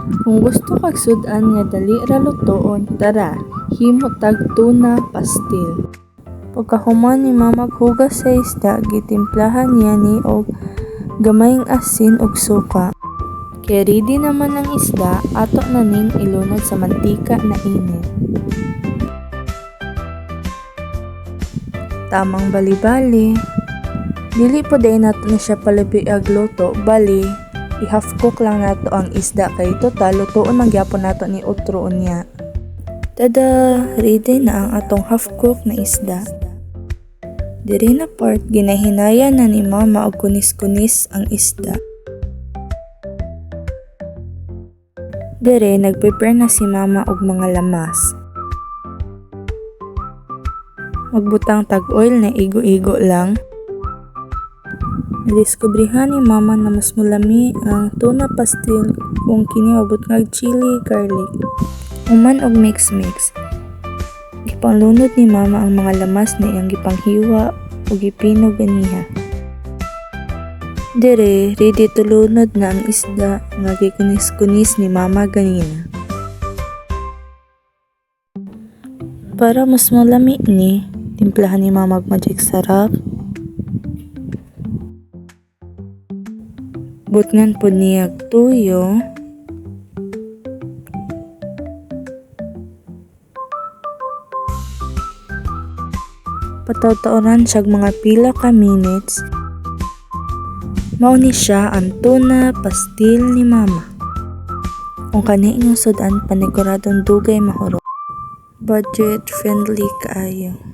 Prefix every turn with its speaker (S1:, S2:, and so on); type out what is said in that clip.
S1: Kung gusto kag sudan nga dali ra lutoon, tara, himo tag tuna pastil. Pagkahuman ni mama maghugas sa isda, gitimplahan niya ni og gamayng asin ug suka. Kay ready naman ang isda, ato na ning ilunod sa mantika na init. Tamang bali-bali. Dili po day nato na siya palabi agluto, bali i-half cook lang nato ang isda kay total lutoon man gyapon nato ni utro unya. Tada! Ready na ang atong half cook na isda. Diri na part ginahinaya na ni mama og kunis-kunis ang isda. Dere nag-prepare na si mama og mga lamas. Magbutang tag oil na igo-igo lang. Nadiskubrihan ni mama na mas mulami ang tuna pastil kung kini abot nga chili garlic. Human og mix. Gipanglunod ni mama ang mga lamas na iyang gipanghiwa ug gipinog ganiha. Dere ready to lunod na ang isda nga gikunis-kunis ni mama ganina. Para mas malami ni, timplahan ni mama og magic sarap. Butngan po niya tuyo. Pataw-taoran siyag mga pila ka minutes. Mao ni siya ang tuna pastil ni mama. Kung kani inyong sudan, paniguradong dugay mahurot. Budget friendly kaayo.